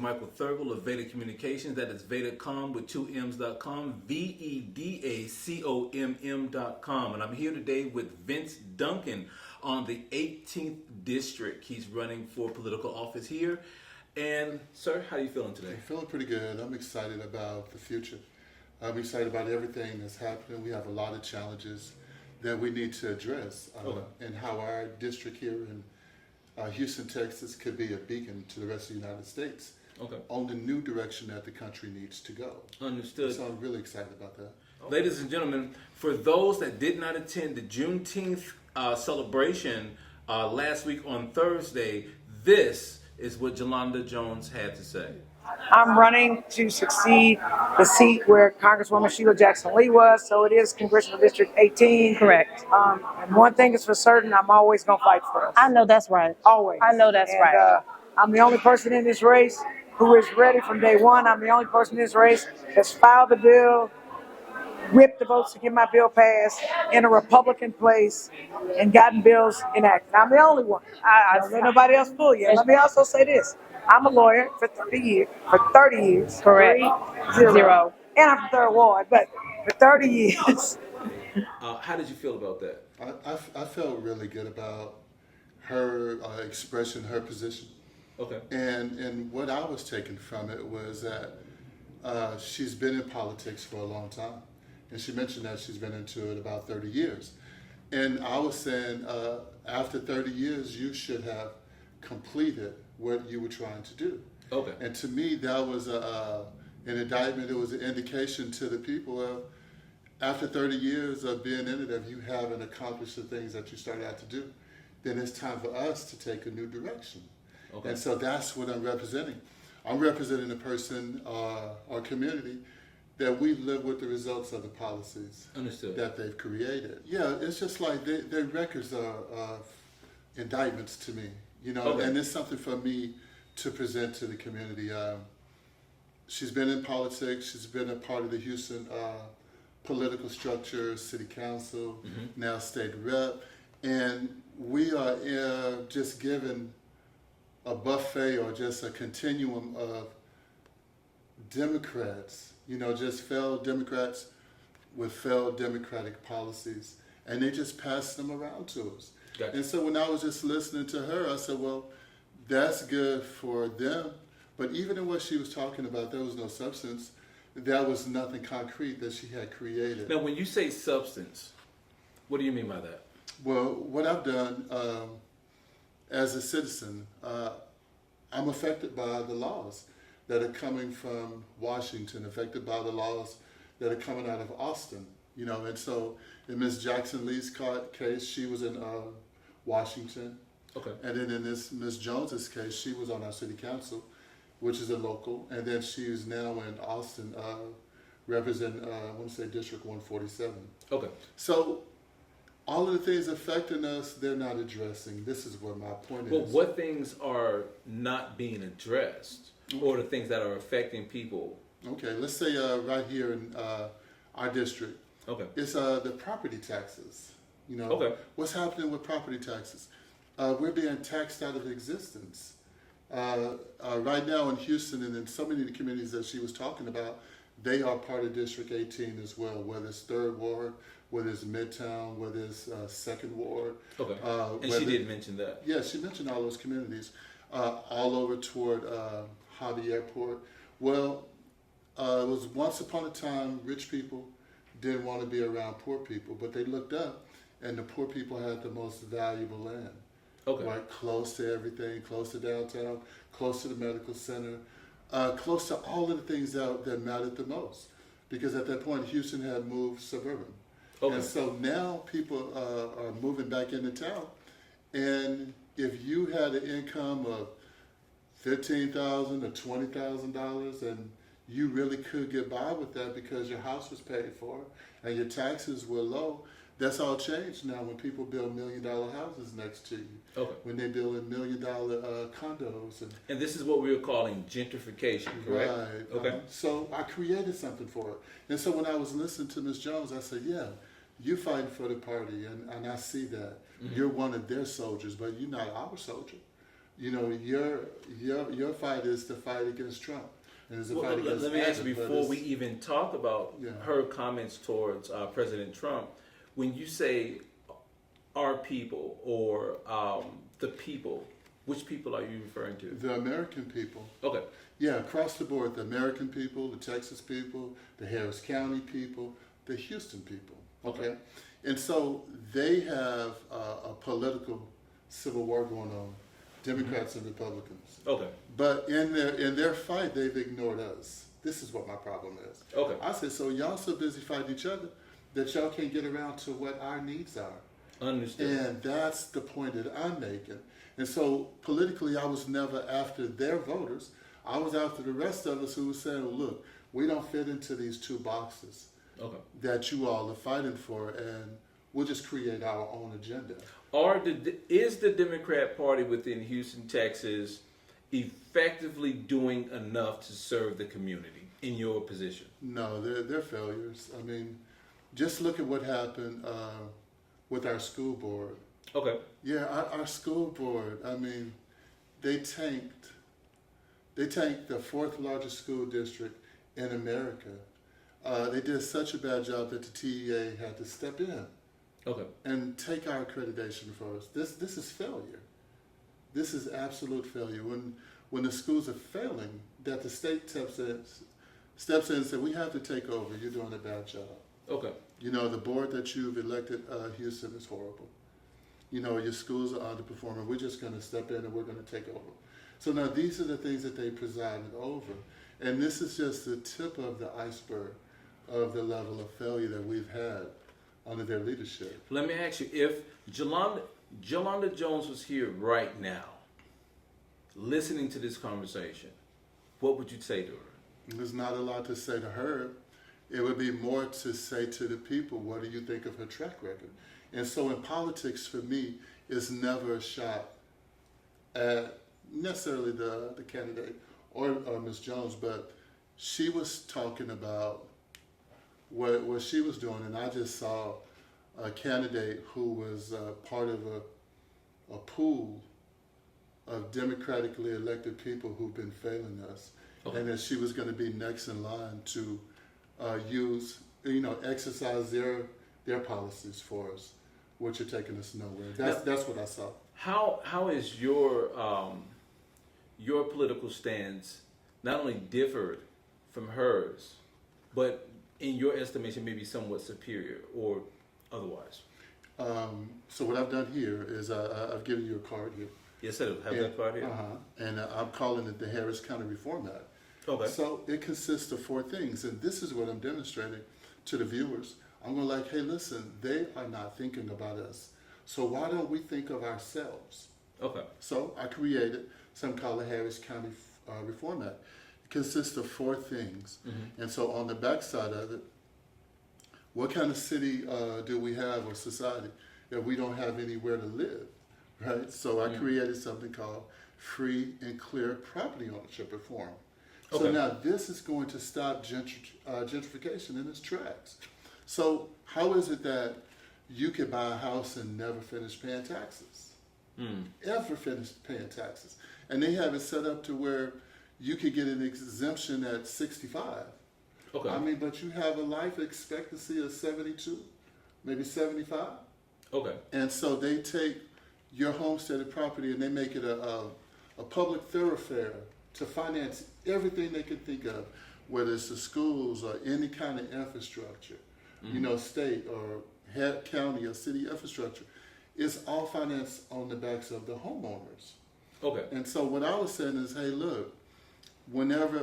Michael Thurgle of VEDA Communications. That is VEDACOM with 2M's.com, VEDACOMM.com. And I'm here today with Vince Duncan on the 18th District. He's running for political office here. And, sir, how are you feeling today? I'm feeling pretty good. I'm excited about the future. I'm excited about everything that's happening. We have a lot of challenges that we need to address, and how our district here in Houston, Texas could be a beacon to the rest of the United States on the new direction that the country needs to go. Understood. So I'm really excited about that. Ladies and gentlemen, for those that did not attend the Juneteenth celebration last week on Thursday, this is what Jolanda Jones had to say. I'm running to succeed the seat where Congresswoman Sheila Jackson Lee was, so it is Congressional District 18. Correct. And one thing is for certain, I'm always going to fight for us. I know that's right. Always. I know that's right. I'm the only person in this race who is ready from day one. I'm the only person in this race that's filed the bill, whipped the votes to get my bill passed in a Republican place, and gotten bills enacted. I'm the only one. I don't let nobody else fool you. Let me also say this. I'm a lawyer for 30 years. Correct. 3-0. And I'm from Third Ward, but for 30 years. How did you feel about that? I felt really good about her expression, her position. Okay. And what I was taking from it was that she's been in politics for a long time. And she mentioned that she's been into it about 30 years. And I was saying, after 30 years, you should have completed what you were trying to do. Okay. And to me, that was an indictment. It was an indication to the people of, after 30 years of being in it, if you haven't accomplished the things that you started out to do, then it's time for us to take a new direction. Okay. And so that's what I'm representing. I'm representing a person or community that we live with the results of the policies that they've created. Yeah, it's just like their records are indictments to me, you know, and it's something for me to present to the community. She's been in politics. She's been a part of the Houston political structure, city council, now state rep, and we are just given a buffet or just a continuum of Democrats, you know, just failed Democrats with failed Democratic policies, and they just pass them around to us. Gotcha. And so when I was just listening to her, I said, well, that's good for them, but even in what she was talking about, there was no substance. There was nothing concrete that she had created. Now, when you say substance, what do you mean by that? Well, what I've done as a citizen, I'm affected by the laws that are coming from Washington, affected by the laws that are coming out of Austin, you know. And so in Ms. Jackson Lee's case, she was in Washington. Okay. And then in this Ms. Jones's case, she was on our city council, which is a local, and then she is now in Austin, representing, I want to say District 147. Okay. So all of the things affecting us, they're not addressing. This is what my point is. Well, what things are not being addressed, or the things that are affecting people? Okay, let's say right here in our district. Okay. It's the property taxes. You know, what's happening with property taxes? We're being taxed out of existence. Right now in Houston and in so many of the communities that she was talking about, they are part of District 18 as well, whether it's Third Ward, whether it's Midtown, whether it's Second Ward. Okay. And she did mention that. Yeah, she mentioned all those communities, all over toward Hobby Airport. Well, it was once upon a time rich people didn't want to be around poor people, but they looked up and the poor people had the most valuable land. Okay. Right, close to everything, close to downtown, close to the medical center, close to all of the things that mattered the most. Because at that point, Houston had moved suburban. Okay. And so now people are moving back into town. And if you had an income of $15,000 or $20,000, and you really could get by with that because your house was paid for and your taxes were low, that's all changed now when people build $1 million houses next to you. Okay. When they build $1 million condos. And this is what we were calling gentrification, correct? Right. Okay. So I created something for it. And so when I was listening to Ms. Jones, I said, yeah, you're fighting for the party, and I see that. Mm-hmm. You're one of their soldiers, but you're not our soldier. You know, your fight is the fight against Trump, and it's a Well, fight against. let me ask you Biden, but before it's- we even talk about Yeah. her comments towards President Trump. When you say our people or the people, which people are you referring to? the American people. Okay. Yeah, across the board, the American people, the Texas people, the Harris County people, the Houston people. Okay, and so they have a political civil war going on, Democrats and Republicans. Okay. But in their fight, they've ignored us. This is what my problem is. Okay. I said, so y'all so busy fighting each other that y'all can't get around to what our needs are. Understood. And that's the point that I'm making. And so politically, I was never after their voters. I was after the rest of us who were saying, well, look, we don't fit into these two boxes Okay. that you all are fighting for, and we'll just create our own agenda. Is the Democrat Party within Houston, Texas, effectively doing enough to serve the community in your position? No, they're failures. I mean, just look at what happened with our school board. Okay. Yeah, our school board, I mean, they tanked the fourth largest school district in America. They did such a bad job that the TEA had to step in Okay. and take our accreditation for us. This is failure. This is absolute failure. When the schools are failing, that the state steps in and says, we have to take over. You're doing a bad job. Okay. You know, the board that you've elected, Houston, is horrible. You know, your schools are underperforming. We're just going to step in and we're going to take over. So now these are the things that they presided over. And this is just the tip of the iceberg of the level of failure that we've had under their leadership. Let me ask you, if Jolanda Jones was here right now, listening to this conversation, what would you say to her? There's not a lot to say to her. It would be more to say to the people, what do you think of her track record? And so in politics, for me, it's never a shot at necessarily the candidate or Ms. Jones, but she was talking about what she was doing, and I just saw a candidate who was part of a pool of democratically elected people who've been failing us, and that she was going to be next in line to exercise their policies for us, which are taking us nowhere. That's what I saw. How is your political stance not only differed from hers, but in your estimation maybe somewhat superior or otherwise? So what I've done here is I've given you a card here. Yes, I do. Have that part here. And I'm calling it the Harris County Reform Act. Okay. So it consists of 4 things, and this is what I'm demonstrating to the viewers. I'm going like, hey, listen, they are not thinking about us. So why don't we think of ourselves? Okay. So I created something called the Harris County Reform Act. It consists of 4 things. Mm-hmm. And so on the back side of it, what kind of city do we have or society if we don't have anywhere to live, right? So I created something called free and clear property ownership reform. So now this is going to stop gentrification in its tracks. So how is it that you could buy a house and never finish paying taxes? Ever finish paying taxes? And they have it set up to where you could get an exemption at 65. Okay. I mean, but you have a life expectancy of 72, maybe 75. Okay. And so they take your homesteaded property and they make it a public thoroughfare to finance everything they can think of, whether it's the schools or any kind of infrastructure, state or county or city infrastructure. It's all financed on the backs of the homeowners. Okay. And so what I was saying is, hey, look, whenever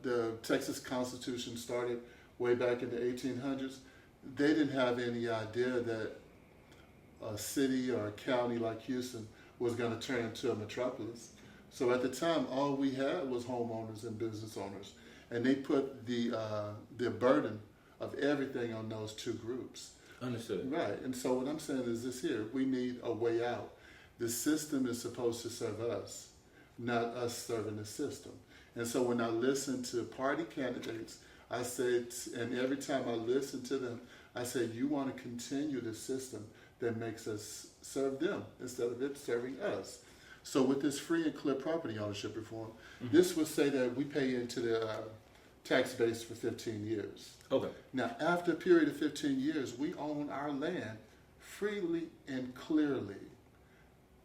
the Texas Constitution started way back in the 1800s, they didn't have any idea that a city or a county like Houston was going to turn into a metropolis. So at the time, all we had was homeowners and business owners, and they put the burden of everything on those 2 groups. Understood. Right, and so what I'm saying is this here, we need a way out. The system is supposed to serve us, not us serving the system. And so when I listen to party candidates, I said, and every time I listen to them, I say, you want to continue the system that makes us serve them instead of it serving us. So with this free and clear property ownership reform, this would say that we pay into the tax base for 15 years. Okay. Now, after a period of 15 years, we own our land freely and clearly,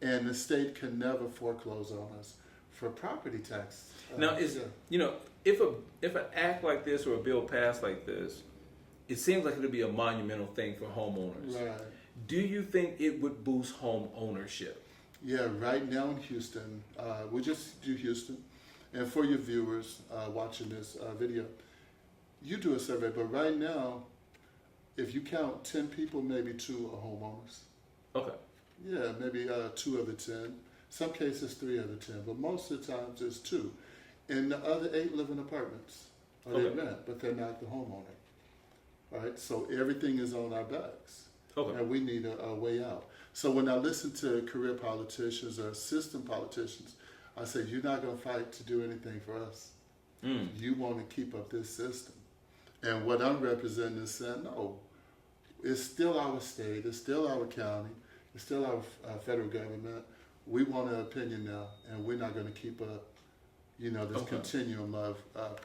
and the state can never foreclose on us for property tax. Now, if an act like this or a bill passed like this, it seems like it would be a monumental thing for homeowners. Right. Do you think it would boost home ownership? Yeah, right now in Houston, we just do Houston. And for your viewers watching this video, you do a survey, but right now, if you count 10 people, maybe 2 are homeowners. Okay. Yeah, maybe 2 of the 10. Some cases 3 of the 10, but most of the times it's 2. And the other 8 live in apartments, or they rent, but they're not the homeowner. Right? So everything is on our backs. Okay. And we need a way out. So when I listen to career politicians or system politicians, I say, you're not going to fight to do anything for us. You want to keep up this system. And what I'm representing is saying, no, it's still our state, it's still our county, it's still our federal government. We want an opinion now, and we're not going to keep up, this continuum of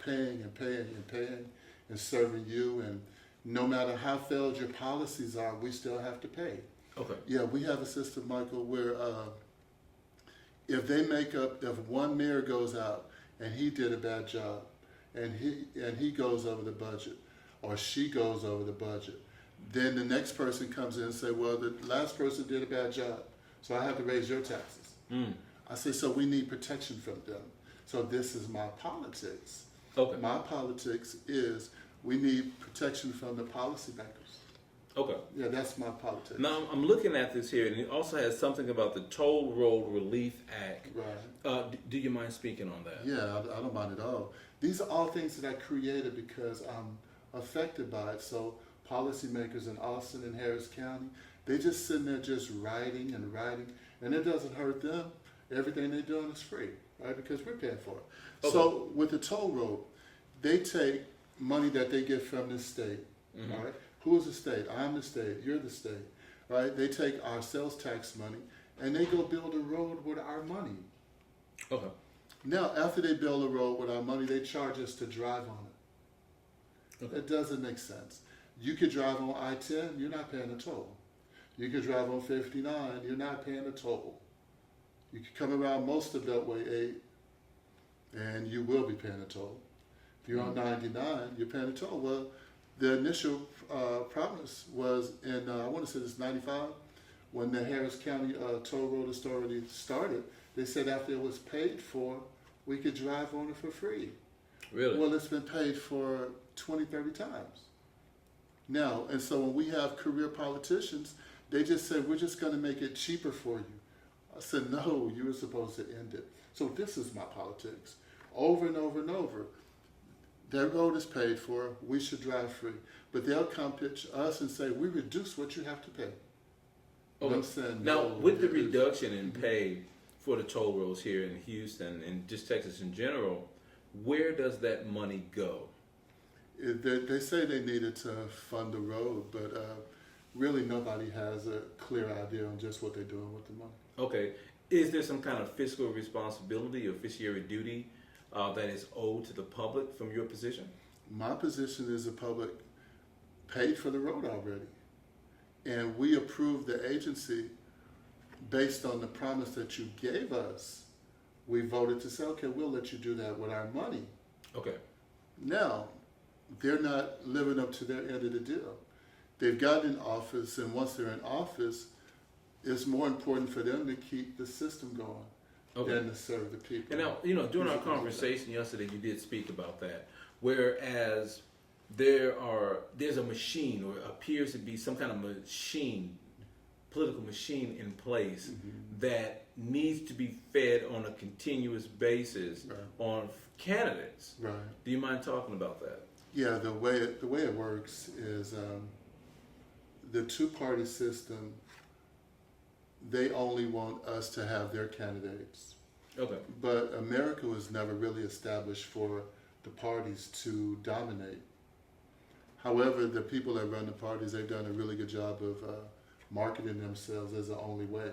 paying and paying and paying and serving you. And no matter how failed your policies are, we still have to pay. Okay. Yeah, we have a system, Michael, where if one mayor goes out and he did a bad job, and he goes over the budget, or she goes over the budget, then the next person comes in and say, well, the last person did a bad job, so I have to raise your taxes. I say, so we need protection from them. So this is my politics. Okay. My politics is we need protection from the policymakers. Okay. Yeah, that's my politics. Now, I'm looking at this here, and it also has something about the Toll Road Relief Act. Right. Do you mind speaking on that? Yeah, I don't mind at all. These are all things that I created because I'm affected by it. So policymakers in Austin and Harris County, they just sitting there just writing and writing, and it doesn't hurt them. Everything they're doing is free, right? Because we're paying for it. Okay. So with the toll road, they take money that they get from the state, all right? Who's the state? I'm the state. You're the state, right? They take our sales tax money and they go build a road with our money. Okay. Now, after they build a road with our money, they charge us to drive on it. Okay. That doesn't make sense. You could drive on I-10, you're not paying a toll. You could drive on 59, you're not paying a toll. You could come around most of Beltway 8, and you will be paying a toll. If you're on 99, you're paying a toll. Well, the initial promise was in, I want to say this 95, when the Harris County Toll Road Authority started, they said after it was paid for, we could drive on it for free. Really? Well, it's been paid for 20, 30 times. Now, and so when we have career politicians, they just say, we're just going to make it cheaper for you. I said, no, you were supposed to end it. So this is my politics. Over and over and over. Their road is paid for, we should drive free. But they'll come pitch us and say, we reduce what you have to pay. Okay. I'm saying, Now, no, with the reduction in pay for the toll roads here in Houston and just Texas in general, where does that money go? They say they needed to fund the road, but really nobody has a clear idea on just what they're doing with the money. Okay. Is there some kind of fiscal responsibility or fiduciary duty that is owed to the public from your position? My position is the public paid for the road already. And we approved the agency based on the promise that you gave us. We voted to say, okay, we'll let you do that with our money. Okay. Now, they're not living up to their end of the deal. They've gotten in office, and once they're in office, it's more important for them to keep the system going than to serve the people. And now, during our conversation yesterday, you did speak about that. Whereas there's a machine, or appears to be some kind of machine, political machine in place that needs to be fed on a continuous basis on candidates. Right. Do you mind talking about that? Yeah, the way it works is the two-party system. They only want us to have their candidates. Okay. But America was never really established for the parties to dominate. However, the people that run the parties, they've done a really good job of marketing themselves as the only way.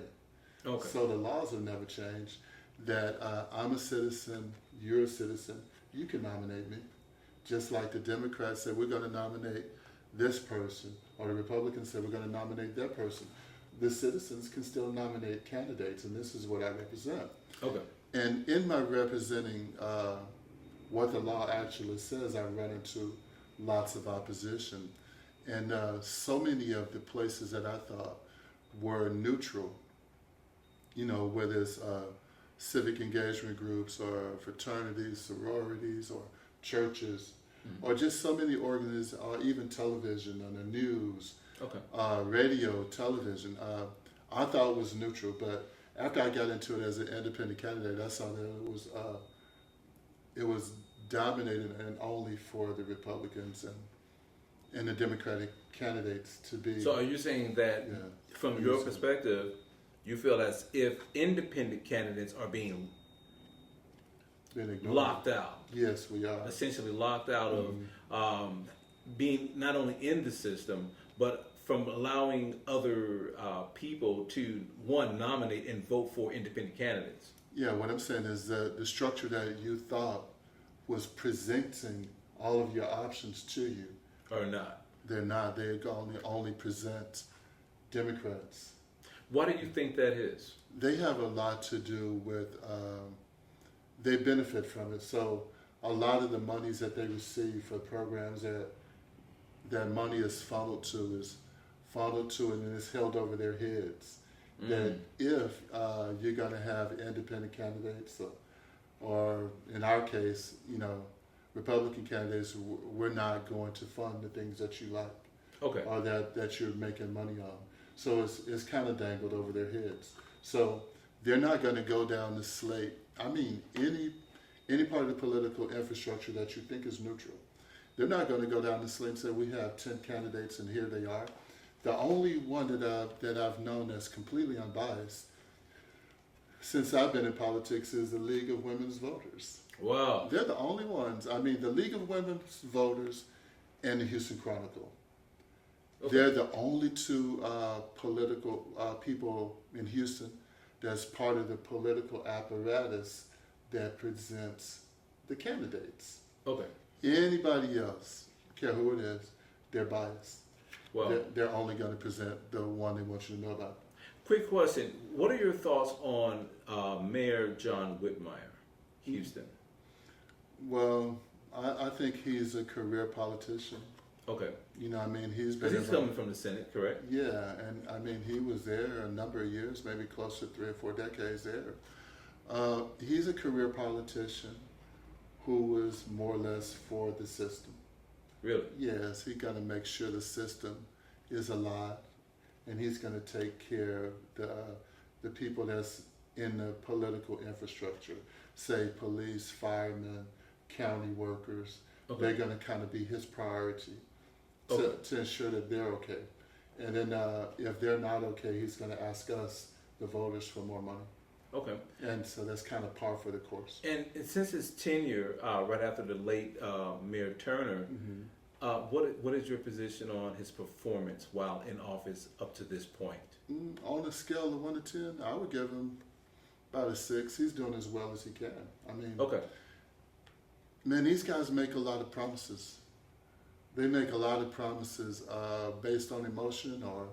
Okay. So the laws have never changed. That I'm a citizen, you're a citizen, you can nominate me. Just like the Democrats said, we're going to nominate this person, or the Republicans said, we're going to nominate that person. The citizens can still nominate candidates, and this is what I represent. Okay. And in my representing what the law actually says, I run into lots of opposition. And so many of the places that I thought were neutral, you know, whether it's civic engagement groups or fraternities, sororities, or churches, or just so many organizations, or even television and the news, Okay. radio, television. I thought it was neutral, but after I got into it as an independent candidate, I saw that it was dominated and only for the Republicans and the Democratic candidates to be. So are you saying that Yeah. from your perspective, you feel as if independent candidates are being being ignored. locked out, Yes, we are. essentially locked out of being not only in the system, but from allowing other people to, one, nominate and vote for independent candidates? Yeah, what I'm saying is that the structure that you thought was presenting all of your options to you, Or not? they're not. They only present Democrats. Why do you think that is? They have a lot to do with, they benefit from it. So a lot of the monies that they receive for programs that money is funneled to and it's held over their heads. That if you're going to have independent candidates or in our case, you know, Republican candidates, we're not going to fund the things that you like. Okay. Or that you're making money on. So it's kind of dangled over their heads. So they're not going to go down the slate. I mean, any part of the political infrastructure that you think is neutral, they're not going to go down the slate and say we have 10 candidates and here they are. The only one that I've known that's completely unbiased since I've been in politics is the League of Women's Voters. Wow. They're the only ones. I mean, the League of Women's Voters and the Houston Chronicle. Okay. They're the only two political people in Houston that's part of the political apparatus that presents the candidates. Okay. Anybody else, care who it is, they're biased. Well, They're only going to present the one they want you to know about. quick question. What are your thoughts on Mayor John Whitmire, Houston? Well, I think he's a career politician. Okay. You know, I mean, he's been. Because he's coming from the Senate, correct? Yeah, and I mean, he was there a number of years, maybe close to 3 or 4 decades there. He's a career politician who was more or less for the system. Really? Yes, he's going to make sure the system is alive, and he's going to take care of the people that's in the political infrastructure, say police, firemen, county workers. Okay. They're going to kind of be his priority to ensure that they're okay. And then if they're not okay, he's going to ask us, the voters, for more money. Okay. And so that's kind of par for the course. And since his tenure, right after the late Mayor Turner, what is your position on his performance while in office up to this point? On a scale of 1 to 10, I would give him about a 6. He's doing as well as he can. I mean, Okay. man, these guys make a lot of promises. They make a lot of promises based on emotion, or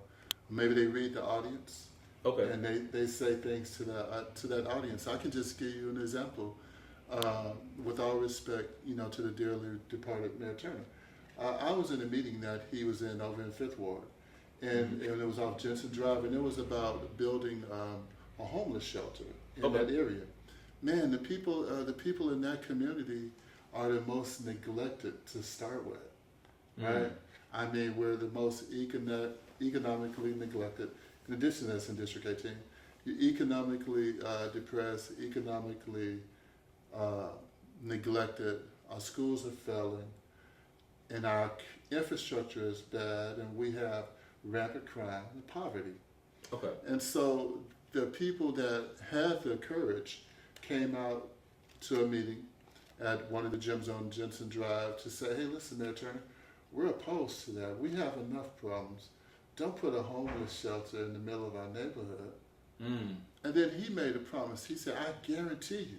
maybe they read the audience. Okay. And they say things to that audience. I can just give you an example. With all respect, you know, to the dearly departed Mayor Turner. I was in a meeting that he was in over in Fifth Ward, and it was off Jensen Drive, and it was about building a homeless shelter in that area. Man, the people in that community are the most neglected to start with, right? I mean, we're the most economically neglected. In addition to this, in District 18, you're economically depressed, economically neglected. Our schools are failing, and our infrastructure is bad, and we have rampant crime and poverty. Okay. And so the people that had the courage came out to a meeting at one of the gyms on Jensen Drive to say, hey, listen, Mayor Turner, we're opposed to that. We have enough problems. Don't put a homeless shelter in the middle of our neighborhood. Mm. And then he made a promise. He said, I guarantee you,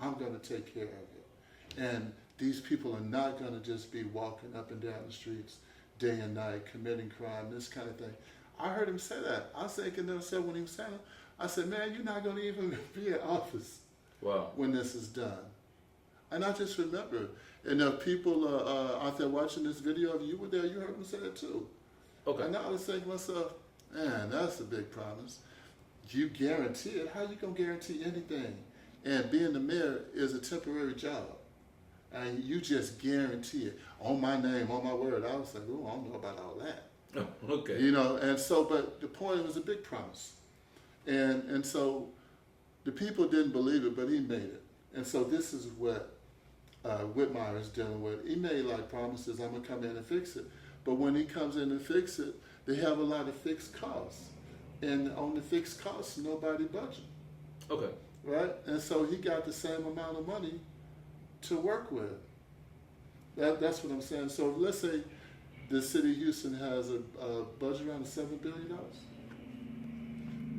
I'm going to take care of it. And these people are not going to just be walking up and down the streets day and night, committing crime, this kind of thing. I heard him say that. I was thinking to myself when he was saying it, I said, man, you're not going to even be in office Wow. when this is done. And I just remember, and people out there watching this video of you were there, you heard him say that too. Okay. And I was thinking to myself, man, that's a big promise. You guarantee it. How you going to guarantee anything? And being the mayor is a temporary job. And you just guarantee it. On my name, on my word. I was like, oh, I don't know about all that. Oh, okay. You know, and so, but the point, it was a big promise. And so the people didn't believe it, but he made it. And so this is what Whitmire is dealing with. He made like promises, I'm gonna come in and fix it. But when he comes in and fix it, they have a lot of fixed costs. And on the fixed costs, nobody budget, Okay. right? And so he got the same amount of money to work with. That's what I'm saying. So let's say the city of Houston has a budget around $7 billion.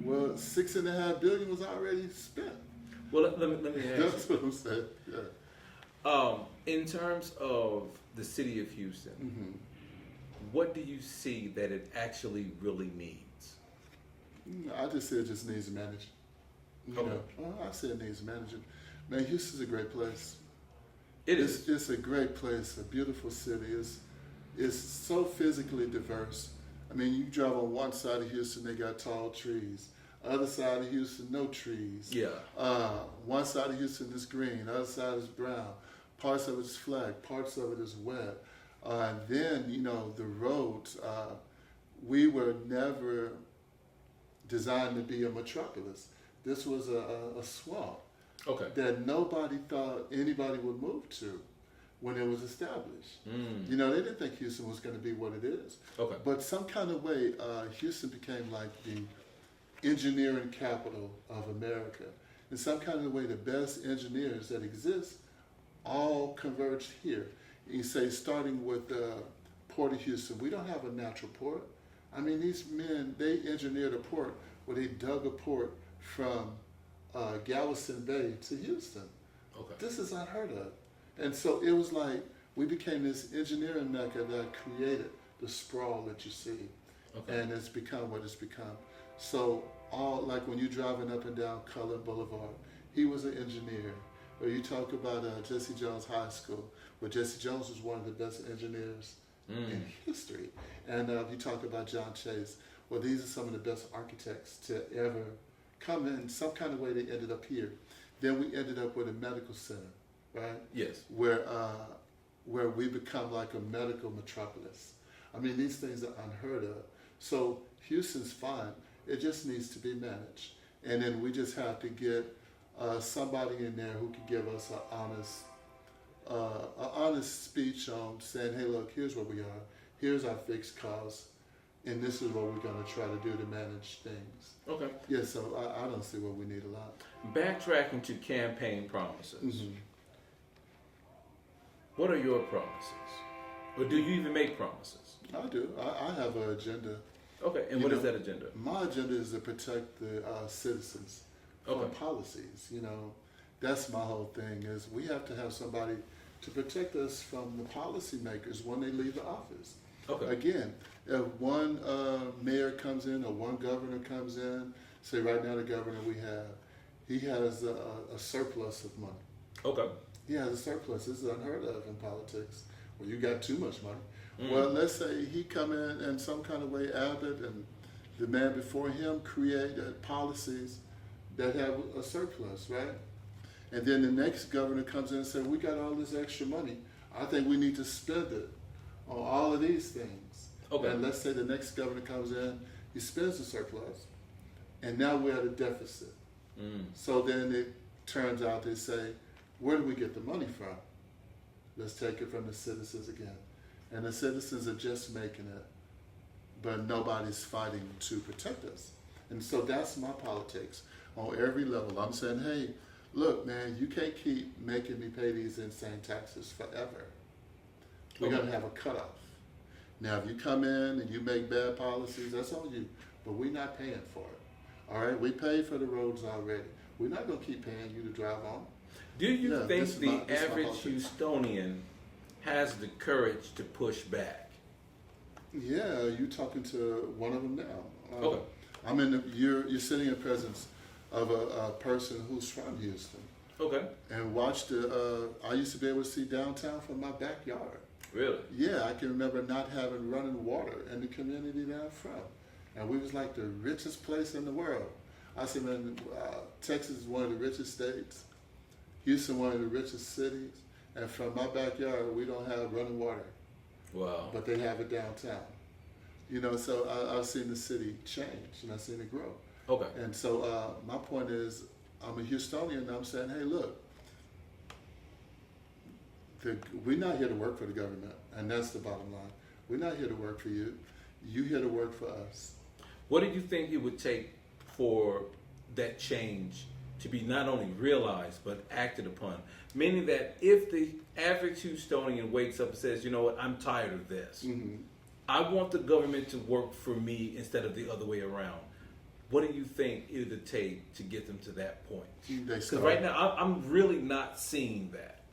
Well, $6.5 billion was already spent. Well, let me ask you. That's what I'm saying. Yeah. In terms of the city of Houston, Mm-hmm. what do you see that it actually really needs? I just say it just needs managing. You Okay. know, I say it needs managing. Man, Houston's a great place. It's It's a great place, a beautiful city. It's so physically diverse. I mean, you drive on one side of Houston, they got tall trees. Other side of Houston, no trees. Yeah. One side of Houston is green, other side is brown. Parts of it is flat, parts of it is wet. And then, you know, the roads, we were never designed to be a metropolis. This was a swamp Okay. that nobody thought anybody would move to when it was established. Mm. You know, they didn't think Houston was going to be what it is. Okay. But some kind of way, Houston became like the engineering capital of America. In some kind of way, the best engineers that exist all converged here. You say, starting with Port of Houston, we don't have a natural port. I mean, these men, they engineered a port where they dug a port from Galveston Bay to Houston. Okay. This is unheard of. And so it was like we became this engineering mecca that created the sprawl that you see. Okay. And it's become what it's become. So all, like when you're driving up and down Cullen Boulevard, he was an engineer. Or you talk about Jesse Jones High School, where Jesse Jones was one of the best engineers in history. And you talk about John Chase. Well, these are some of the best architects to ever come in. Some kind of way they ended up here. Then we ended up with a medical center, right? Yes. Where we become like a medical metropolis. I mean, these things are unheard of. So Houston's fine. It just needs to be managed. And then we just have to get somebody in there who can give us an honest speech on saying, hey, look, here's where we are. Here's our fixed costs. And this is what we're going to try to do to manage things. Okay. Yeah, so I don't see what we need a lot. Backtracking to campaign promises. Mm-hmm. What are your promises? Or do you even make promises? I do. I have an agenda. Okay, and You what is know, that agenda? My agenda is to protect the citizens from Okay. policies. You know, that's my whole thing. Is we have to have somebody to protect us from the policymakers when they leave the office. Okay. Again, if one mayor comes in or one governor comes in, say right now the governor we have, he has a surplus of money. Okay. He has a surplus. This is unheard of in politics, where you got too much money. Well, let's say he come in some kind of way, Abbott and the man before him created policies that have a surplus, right? And then the next governor comes in and says, we got all this extra money. I think we need to spend it on all of these things. Okay. And let's say the next governor comes in, he spends the surplus, and now we're at a deficit. So then it turns out they say, where do we get the money from? Let's take it from the citizens again. And the citizens are just making it, but nobody's fighting to protect us. And so that's my politics on every level. I'm saying, hey, look, man, you can't keep making me pay these insane taxes forever. We're Okay. going to have a cutoff. Now, if you come in and you make bad policies, that's on you, but we're not paying for it. All right, we paid for the roads already. We're not going to keep paying you to drive on. Do you Yeah, think this is the my average politics. Houstonian has the courage to push back? Yeah, you're talking to one of them now. Okay. I'm in. You're sitting in presence of a person who's from Houston, Okay. and watched the. I used to be able to see downtown from my backyard. Really? Yeah, I can remember not having running water in the community that I'm from, and we was like the richest place in the world. I said, man, Texas is one of the richest states. Houston, one of the richest cities, and from my backyard, we don't have running water. Wow. But they have it downtown. You know, so I've seen the city change and I've seen it grow. Okay. And so my point is, I'm a Houstonian and I'm saying, hey, look, we're not here to work for the government, and that's the bottom line. We're not here to work for you. You're here to work for us. What do you think it would take for that change to be not only realized but acted upon? Meaning that if the average Houstonian wakes up and says, you know what, I'm tired of this. Mm-hmm. I want the government to work for me instead of the other way around. What do you think it would take to get them to that point? Because right now, I'm really not seeing that.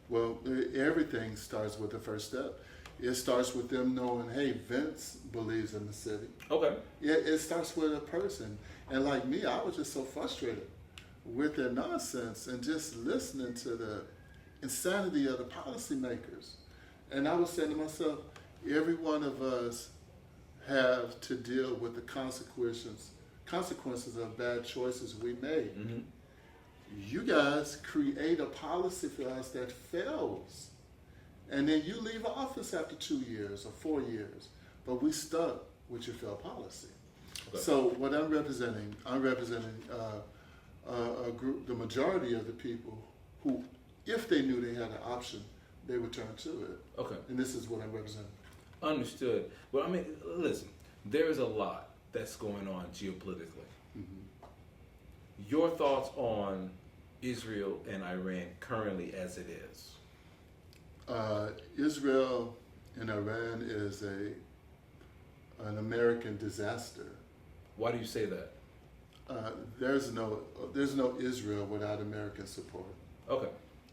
Well, everything starts with the first step. It starts with them knowing, hey, Vince believes in the city. Okay. Yeah, it starts with a person. And like me, I was just so frustrated with their nonsense and just listening to the insanity of the policymakers. And I was saying to myself, every one of us have to deal with the consequences of bad choices we made. Mm-hmm. You guys create a policy for us that fails. And then you leave office after 2 years or 4 years. But we stuck with your failed policy. Okay. So what I'm representing a group, the majority of the people who, if they knew they had an option, they would turn to it. Okay. And this is what I'm representing. Understood. Well, I mean, listen, there is a lot that's going on geopolitically. Mm-hmm. Your thoughts on Israel and Iran currently as it is? Israel and Iran is an American disaster. Why do you say that? There's no Israel without American support. Okay.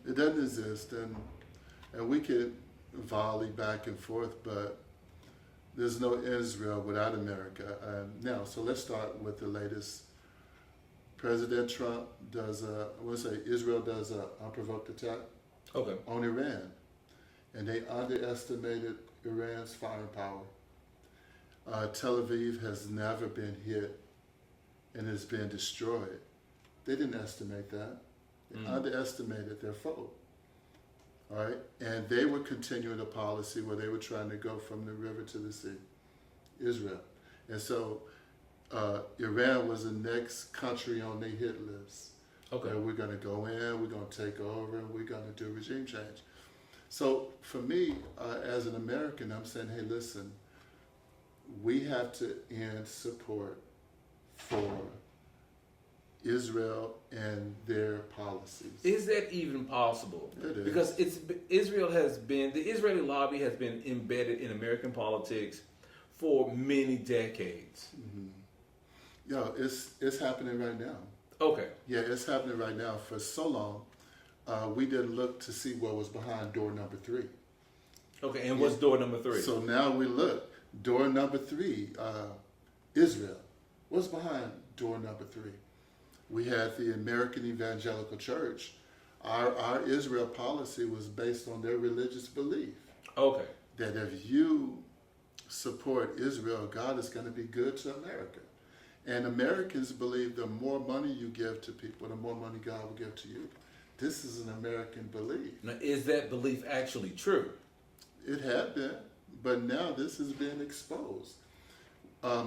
It doesn't exist, and we could volley back and forth, but there's no Israel without America. Now, so let's start with the latest. President Trump Israel does an unprovoked attack Okay. on Iran, and they underestimated Iran's firing power. Tel Aviv has never been hit and has been destroyed. They didn't estimate that. They underestimated their foe. All right, and they were continuing a policy where they were trying to go from the river to the sea, Israel, and so Iran was the next country on their hit list. Okay. And we're going to go in, we're going to take over, and we're going to do regime change. So for me, as an American, I'm saying, hey, listen, we have to end support for Israel and their policies. Is that even possible? It is. Because the Israeli lobby has been embedded in American politics for many decades. Mm-hmm. Yeah, it's happening right now. Okay. Yeah, it's happening right now. For so long, we didn't look to see what was behind door number 3. Okay, and what's door number 3? So now we look. Door number 3, Israel. What's behind door number 3? We had the American Evangelical Church. Our Israel policy was based on their religious belief. Okay. That if you support Israel, God is going to be good to America. And Americans believe the more money you give to people, the more money God will give to you. This is an American belief. Now, is that belief actually true? It had been, but now this is being exposed.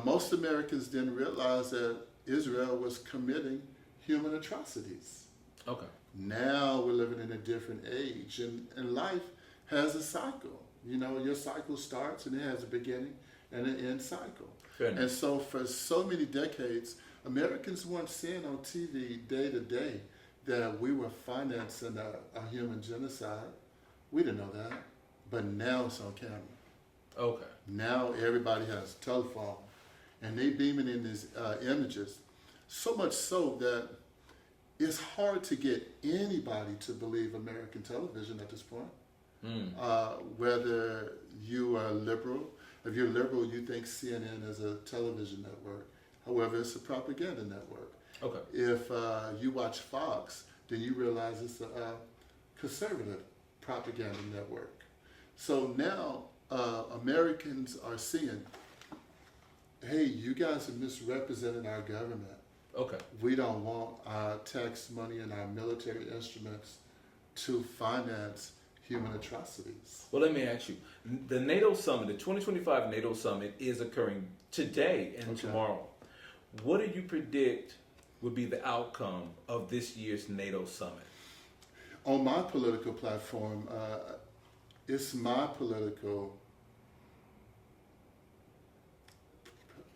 Most Americans didn't realize that Israel was committing human atrocities. Okay. Now we're living in a different age, and life has a cycle. You know, your cycle starts and it has a beginning and an end cycle. Fair And so for so many decades, Americans weren't seeing on TV day to day that we were financing a human genocide. We didn't know that, but now it's on camera. Okay. Now everybody has a telephone, and they beaming in these images. So much so that it's hard to get anybody to believe American television at this point. Whether you are liberal, if you're liberal, you think CNN is a television network. However, it's a propaganda network. Okay. If you watch Fox, then you realize it's a conservative propaganda network. So now Americans are seeing, hey, you guys are misrepresenting our government. Okay. We don't want our tax money and our military instruments to finance human atrocities. Well, let me ask you. The NATO summit, the 2025 NATO summit, is occurring today and Okay. tomorrow. What do you predict would be the outcome of this year's NATO summit? On my political platform, it's my political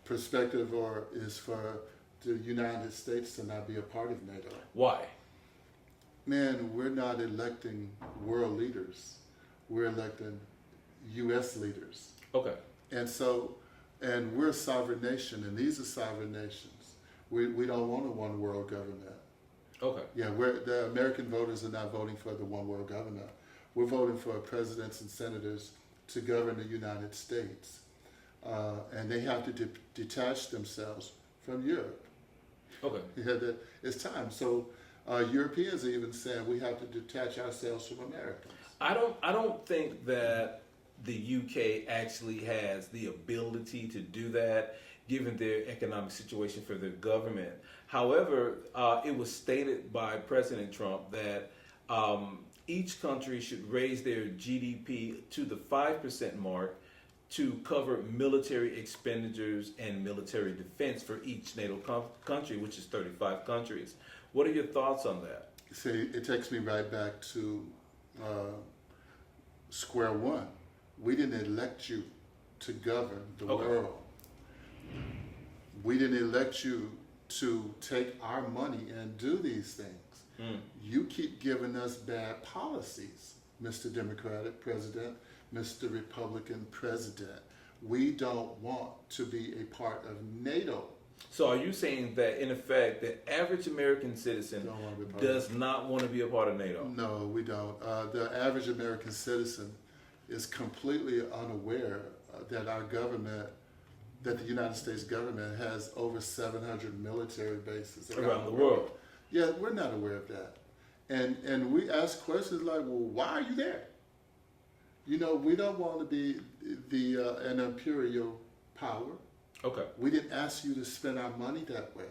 perspective, or is for the United States to not be a part of NATO. Why? Man, we're not electing world leaders. We're electing U.S. leaders. Okay. And so, and we're a sovereign nation, and these are sovereign nations. We don't want a one world government. Okay. Yeah, the American voters are not voting for the one world government. We're voting for presidents and senators to govern the United States. And they have to detach themselves from Europe. Okay. Yeah, it's time. So Europeans are even saying we have to detach ourselves from Americans. I don't think that the UK actually has the ability to do that, given their economic situation for their government. However, it was stated by President Trump that each country should raise their GDP to the 5% mark to cover military expenditures and military defense for each NATO country, which is 35 countries. What are your thoughts on that? See, it takes me right back to square one. We didn't elect you to govern the Okay. world. We didn't elect you to take our money and do these things. You keep giving us bad policies, Mr. Democratic President, Mr. Republican President. We don't want to be a part of NATO. So are you saying that, in effect, the average American citizen Don't want to be part does not want to be a part of NATO? No, we don't. The average American citizen is completely unaware that our government, that the United States government has over 700 military bases Around the world. Yeah, we're not aware of that. And we ask questions like, well, why are you there? You know, we don't want to be an imperial power. Okay. We didn't ask you to spend our money that way.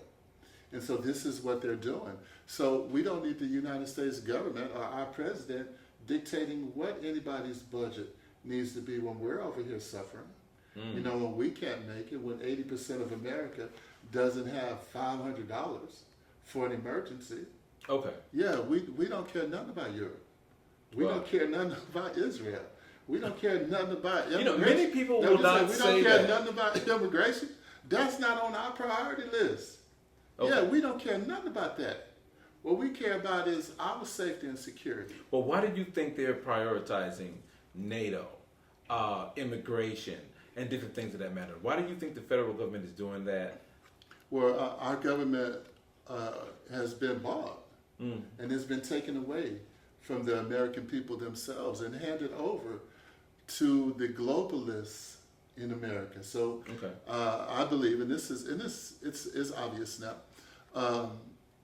And so this is what they're doing. So we don't need the United States government or our president dictating what anybody's budget needs to be when we're over here suffering. You know, when we can't make it, when 80% of America doesn't have $500 for an emergency. Okay. Yeah, we don't care nothing about Europe. We Right. don't care nothing about Israel. We don't care nothing about immigration. You know, many people will We not don't say care that. nothing about immigration. That's not on our priority list. Okay. Yeah, we don't care nothing about that. What we care about is our safety and security. Well, why do you think they're prioritizing NATO, immigration, and different things of that matter? Why do you think the federal government is doing that? Well, our government has been bought and has been taken away from the American people themselves and handed over to the globalists in America. So Okay. I believe, and it's obvious now.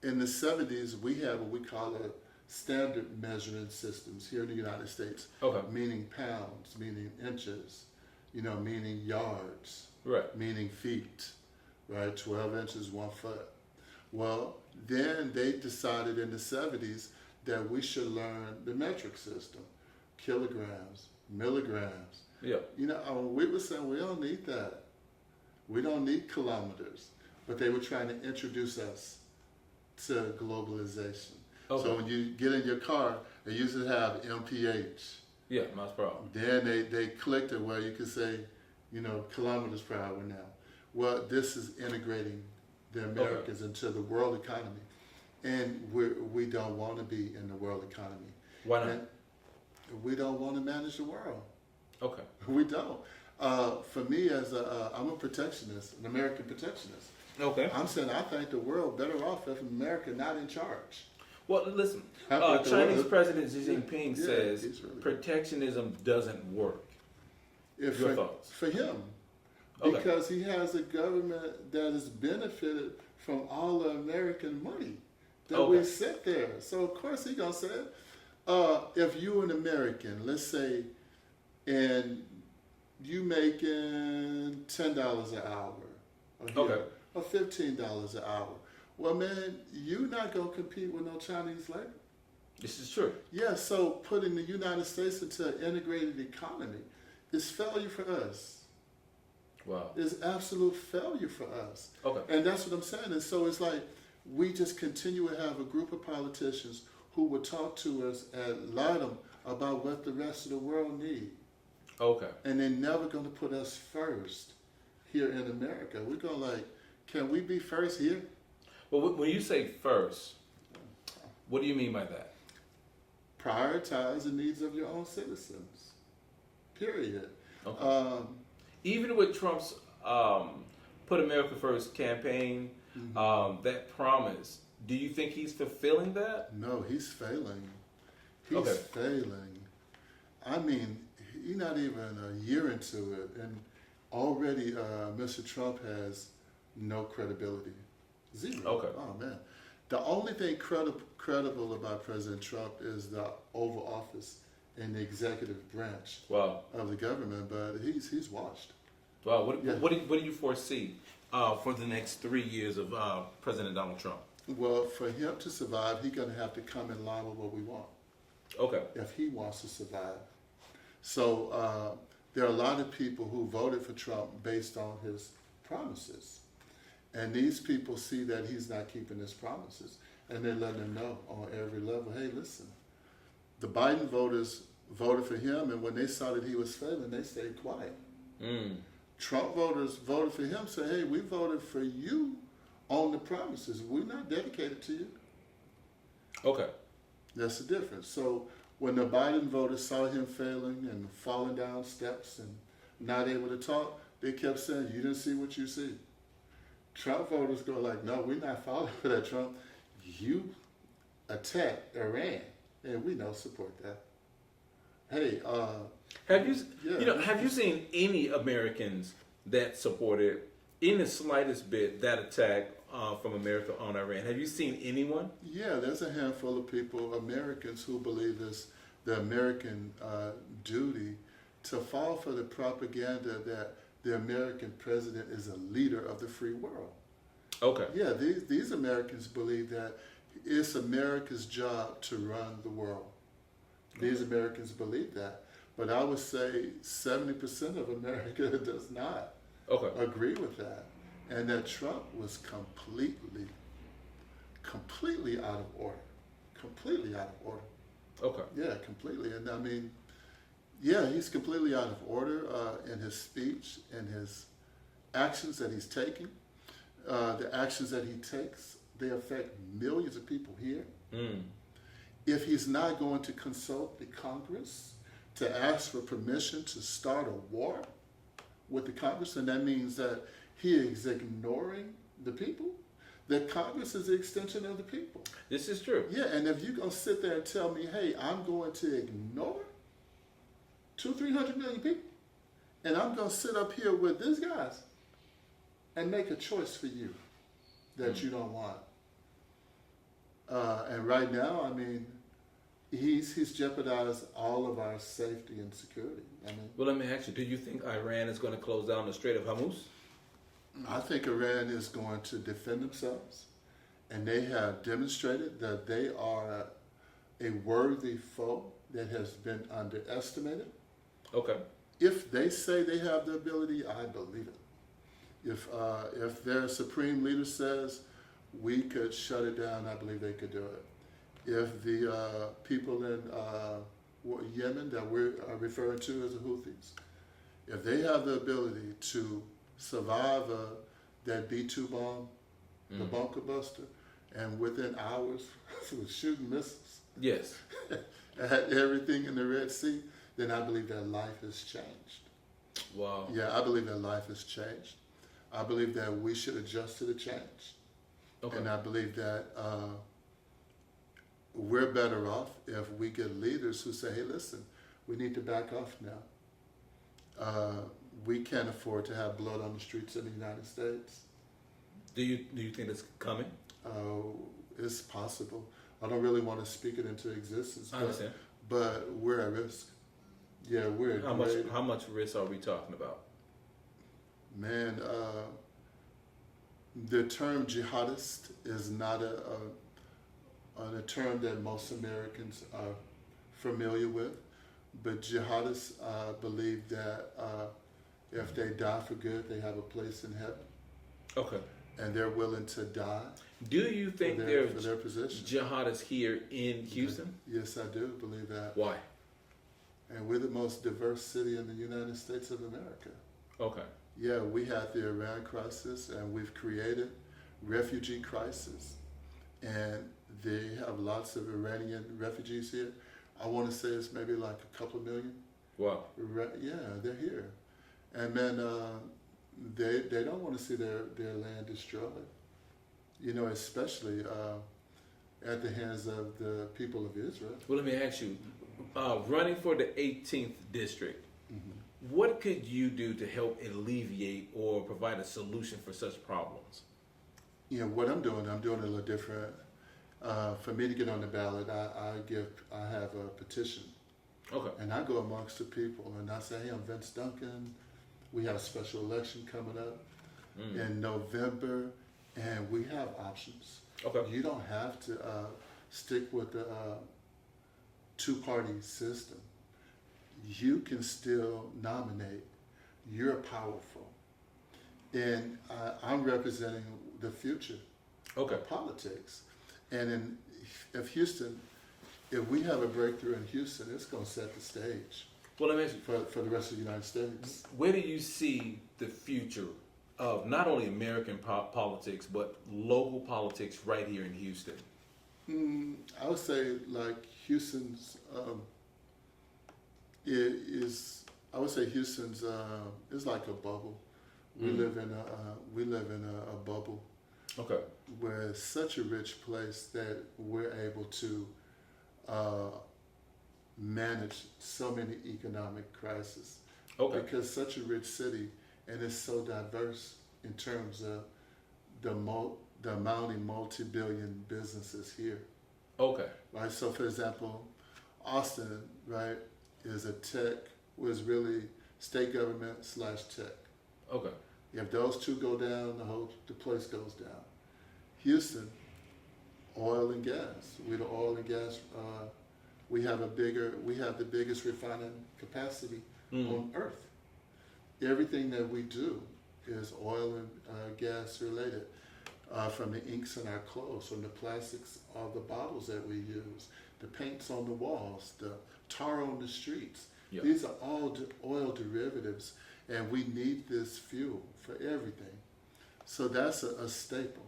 In the 70s, we had what we call a standard measuring systems here in the United States, Okay. meaning pounds, meaning inches, meaning yards, Right. meaning feet, right? 12 inches, 1 foot. Well, then they decided in the 70s that we should learn the metric system, kilograms, milligrams. Yeah. We were saying we don't need that. We don't need kilometers. But they were trying to introduce us to globalization. Okay. So when you get in your car, it used to have MPH. Yeah, miles per hour. Then they clicked it where you could say, kilometers per hour now. Well, this is integrating the Americans into the world economy. And we don't want to be in the world economy. Why not? And we don't want to manage the world. Okay. We don't. For me, I'm a protectionist, an American protectionist. Okay. I'm saying I think the world better off if America not in charge. Well, listen. Half the Chinese world- President Xi Jinping Yeah, says he's really- protectionism doesn't work. If Your for, thoughts? for him, Okay. because he has a government that has benefited from all the American money that Okay. we sent there. So of course he gonna say it. If you an American, let's say, and you making $10 an hour, or, here, Okay. or $15 an hour. Well, man, you not gonna compete with no Chinese labor. This is true. Yeah, so putting the United States into an integrated economy is failure for us. Wow. It's absolute failure for us. Okay. And that's what I'm saying. And so it's like we just continue to have a group of politicians who will talk to us and lie them about what the rest of the world need. Okay. And they're never going to put us first here in America. We're going to like, can we be first here? Well, when you say first, what do you mean by that? Prioritize the needs of your own citizens. Period. Okay. Even with Trump's "Put America First" campaign, that promise, do you think he's fulfilling that? No, he's failing. He's Okay. failing. I mean, he's not even a year into it, and already Mr. Trump has no credibility. Zero. Okay. Oh, man. The only thing credible about President Trump is the Oval Office and the executive branch Wow. of the government, but he's washed. Wow. What, Yeah. what do you foresee for the next 3 years of President Donald Trump? Well, for him to survive, he's going to have to come in line with what we want Okay. if he wants to survive. So there are a lot of people who voted for Trump based on his promises. And these people see that he's not keeping his promises. And they're letting him know on every level, hey, listen, the Biden voters voted for him, and when they saw that he was failing, they stayed quiet. Trump voters voted for him, said, hey, we voted for you on the promises. We're not dedicated to you. Okay. That's the difference. So when the Biden voters saw him failing and falling down steps and not able to talk, they kept saying, you didn't see what you see. Trump voters go like, no, we're not falling for that, Trump. You attacked Iran, and we don't support that. Hey, Have you Yeah. have you seen any Americans that supported in the slightest bit that attack from America on Iran? Have you seen anyone? yeah, there's a handful of people, Americans, who believe it's the American duty to fall for the propaganda that the American president is a leader of the free world. Okay. Yeah, these Americans believe that it's America's job to run the world. These Americans believe that. But I would say 70% of America does not Okay. agree with that. And that Trump was completely out of order. Completely out of order. Okay. Yeah, completely. And I mean, yeah, he's completely out of order in his speech and his actions that he's taking. The actions that he takes, they affect millions of people here. If he's not going to consult the Congress to ask for permission to start a war with the Congress, and that means that he is ignoring the people. The Congress is the extension of the people. This is true. Yeah, and if you're going to sit there and tell me, hey, I'm going to ignore 200-300 million people, and I'm going to sit up here with these guys and make a choice for you that you don't want. And right now, I mean, he's jeopardized all of our safety and security. I mean, Well, let me ask you: do you think Iran is going to close down the Strait of Hormuz? I think Iran is going to defend themselves, and they have demonstrated that they are a worthy foe that has been underestimated. Okay. If they say they have the ability, I believe it. If their supreme leader says we could shut it down, I believe they could do it. If the people in Yemen that we're referring to as the Houthis, if they have the ability to survive that B-2 bomb, the bunker buster, and within hours was shooting missiles Yes. at everything in the Red Sea, then I believe their life has changed. Wow. Yeah, I believe their life has changed. I believe that we should adjust to the change. Okay. And I believe that we're better off if we get leaders who say, hey, listen, we need to back off now. We can't afford to have blood on the streets in the United States. Do you think it's coming? It's possible. I don't really want to speak it into existence. I understand. But we're at risk. Yeah, we're How much risk are we talking about? Man, the term jihadist is not a term that most Americans are familiar with. But jihadists believe that if they die for good, they have a place in heaven. Okay. And they're willing to die Do you think for there their are position. jihadists here in Houston? Yes, I do believe that. Why? And we're the most diverse city in the United States of America. Okay. Yeah, we had the Iran crisis, and we've created refugee crisis. And they have lots of Iranian refugees here. I want to say it's maybe like a couple million. Wow. Yeah, they're here. And man, they don't want to see their land destroyed. You know, especially at the hands of the people of Israel. Well, let me ask you, running for the 18th district, what could you do to help alleviate or provide a solution for such problems? You know, what I'm doing a little different. For me to get on the ballot, I have a petition. Okay. And I go amongst the people and I say, hey, I'm Vince Duncan. We have a special election coming up in November, and we have options. Okay. You don't have to stick with the two-party system. You can still nominate. You're powerful. And I'm representing the future of politics. And if Houston, if we have a breakthrough in Houston, it's going to set the stage Well, let me ask you, for the rest of the United States. where do you see the future of not only American politics, but local politics right here in Houston? I would say like Houston's I would say Houston's is like a bubble. We live in a bubble. Okay. Where it's such a rich place that we're able to manage so many economic crises. Okay. Because such a rich city, and it's so diverse in terms of the amount of multi-billion businesses here. Okay. Right. So, for example, Austin, right, was really state government / tech. Okay. If those two go down, the place goes down. Houston, oil and gas. We're the oil and gas. We have the biggest refining capacity on earth. Everything that we do is oil and gas related. From the inks in our clothes, from the plastics of the bottles that we use, the paints on the walls, the tar on the streets. Yep. These are all oil derivatives, and we need this fuel for everything. So that's a staple.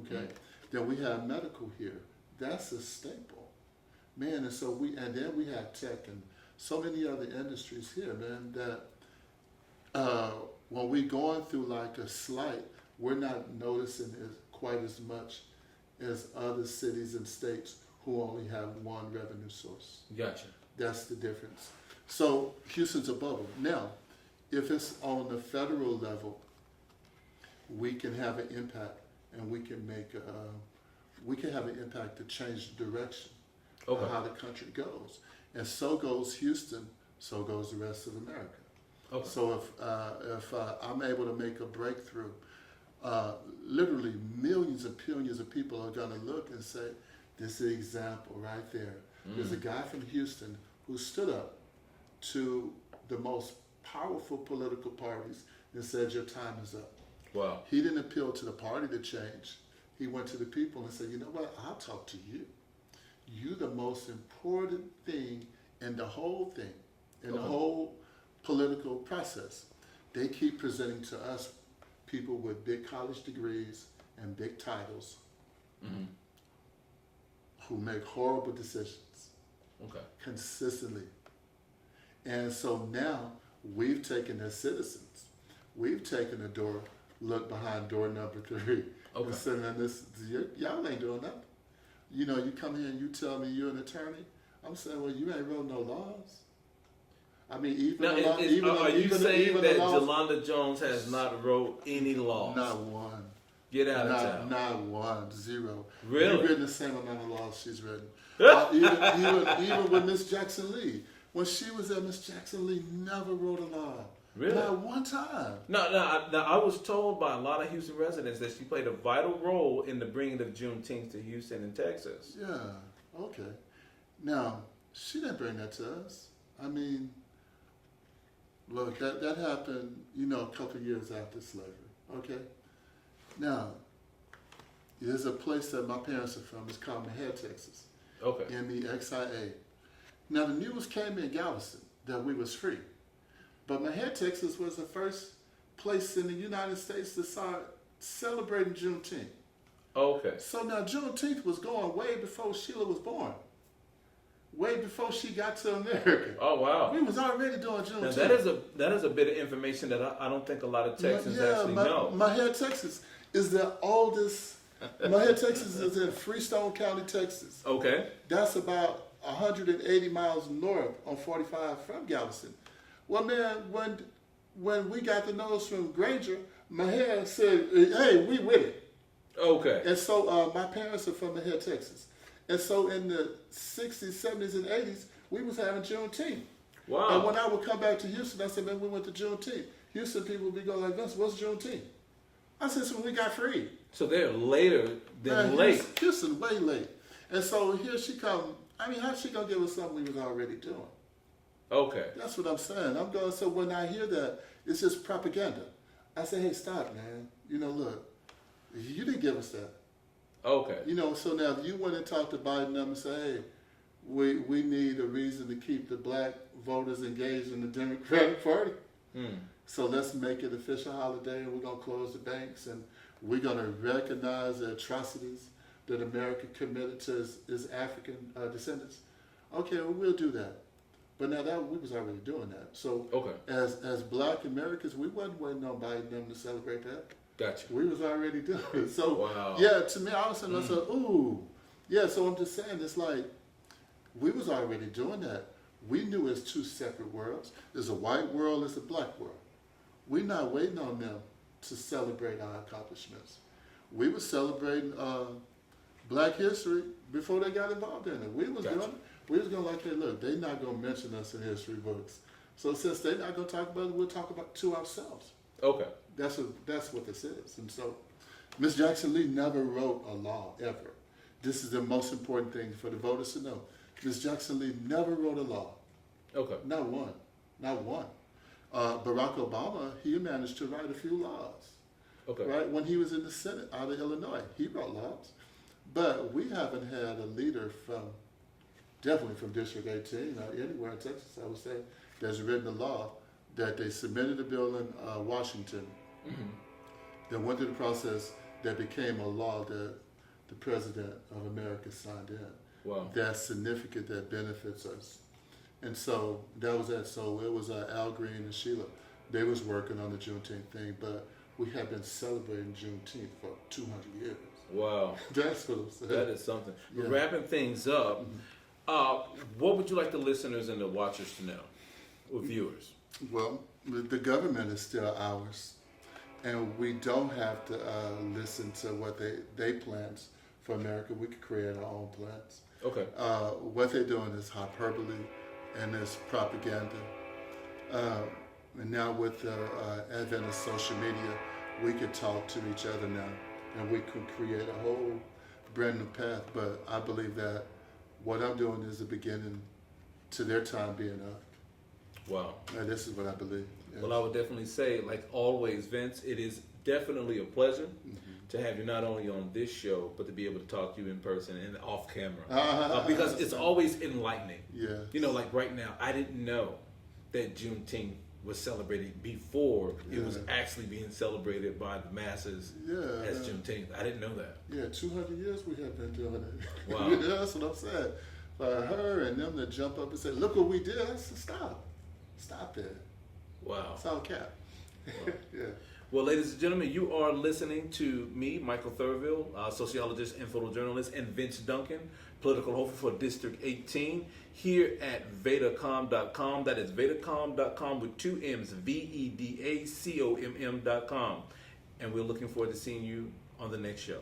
Okay. Then we have medical here. That's a staple, man. And so then we have tech and so many other industries here, man. That when we're going through like a slight, we're not noticing quite as much as other cities and states who only have one revenue source. Gotcha. That's the difference. So Houston's a bubble. Now, if it's on the federal level, we can have an impact, and we can have an impact to change the direction of how the country goes. And so goes Houston, so goes the rest of America. Okay. So if I'm able to make a breakthrough, literally millions and billions of people are going to look and say, this is an example right there. There's a guy from Houston who stood up to the most powerful political parties and said, your time is up. Wow. He didn't appeal to the party to change. He went to the people and said, you know what, I'll talk to you. You the most important thing in the whole thing, in the whole political process. They keep presenting to us people with big college degrees and big titles who make horrible decisions consistently. And so now we've taken as citizens, we've taken the door look behind door number 3. Okay. And sitting on this, y'all ain't doing nothing. You know, you come here and you tell me you're an attorney. I'm saying, well, you ain't wrote no laws. I mean, even Now, the law, are you even saying the that laws, Jolanda Jones has not wrote any laws? not one. Get out of town. Not one, 0. Really? You've written the same amount of laws she's written. Even with Miss Jackson Lee. When she was there, Miss Jackson Lee never wrote a law. Really? Not one time. No, I was told by a lot of Houston residents that she played a vital role in the bringing of Juneteenth to Houston and Texas. Yeah, okay. Now, she didn't bring that to us. I mean, look, that happened, you know, a couple of years after slavery, okay? Now, there's a place that my parents are from. It's called Mahead, Texas. Okay. MEXIA. Now, the news came in Galveston that we was free. But Mahead, Texas was the first place in the United States to start celebrating Juneteenth. Okay. So now Juneteenth was going way before Sheila was born. Way before she got to America. Oh wow. We was already doing Juneteenth. Now that is a bit of information that I don't think a lot of Texans actually know. Mahead, Texas is the oldest. Mahead, Texas is in Freestone County, Texas. Okay. That's about 180 miles north on 45 from Galveston. Well, man, when we got the notice from Granger, Mahead said, "Hey, we with it." Okay. And so my parents are from Mahead, Texas. And so in the 60s, 70s, and 80s, we was having Juneteenth. Wow. And when I would come back to Houston, I said, man, we went to Juneteenth. Houston people would be going like, Vince, what's Juneteenth? I said, so when we got free. So they're later than late. Houston, way late. And so here she come. I mean, how's she going to give us something we was already doing? Okay. That's what I'm saying. I'm going, so when I hear that, it's just propaganda. I say, hey, stop, man. You know, look, you didn't give us that. Okay. You know, so now if you went and talked to Biden and say, hey, we need a reason to keep the black voters engaged in the Democratic Party. So let's make it official holiday and we're going to close the banks and we're going to recognize the atrocities that America committed to its African descendants. Okay, well, we'll do that. But now that we was already doing that. So Okay. as black Americans, we wasn't waiting on Biden and them to celebrate that. Gotcha. We was already doing it. So, Wow. yeah, to me, all of a sudden I said, ooh. Yeah, so I'm just saying, it's like, we was already doing that. We knew it's two separate worlds. There's a white world, there's a black world. We're not waiting on them to celebrate our accomplishments. We were celebrating black history before they got involved in it. We was going like, hey, look, they're not going to mention us in history books. So since they're not going to talk about it, we'll talk about it to ourselves. Okay. That's what this is. And so Ms. Jackson Lee never wrote a law, ever. This is the most important thing for the voters to know. Ms. Jackson Lee never wrote a law. Okay. Not one. Not one. Barack Obama, he managed to write a few laws. Okay. Right? When he was in the Senate out of Illinois, he wrote laws. But we haven't had a leader definitely from District 18, or anywhere in Texas, I would say, that's written a law that they submitted a bill in Washington that went through the process that became a law that the President of America signed in. Wow. That's significant, that benefits us. And so that was that. So it was Al Green and Sheila. They was working on the Juneteenth thing, but we have been celebrating Juneteenth for 200 years. Wow. That's what I'm saying. That is something. Yeah. Wrapping things up, what would you like the listeners and the watchers to know, or viewers? Well, the government is still ours, and we don't have to listen to what they plans for America. We could create our own plans. Okay. What they're doing is hyperbole and it's propaganda. And now with the advent of social media, we could talk to each other now, and we could create a whole brand new path. But I believe that what I'm doing is the beginning to their time being up. Wow. And this is what I believe. Yes. Well, I would definitely say, like always, Vince, it is definitely a pleasure to have you not only on this show, but to be able to talk to you in person and off camera. Because it's always enlightening. Yeah. You know, like right now, I didn't know that Juneteenth was celebrated before it was actually being celebrated by the masses as Juneteenth. I didn't know that. Yeah, 200 years we have been doing it. Wow. Yeah, that's what I'm saying. For her and them to jump up and say, look what we did, I said, stop. Stop it. Wow. It's all cap. Wow. Yeah. Well, ladies and gentlemen, you are listening to me, Michael Thurville, sociologist and photojournalist, and Vince Duncan, political hopeful for District 18, here at VEDACOM.com. That is VEDACOM.com with 2 M's, VEDACOMM.com. And we're looking forward to seeing you on the next show.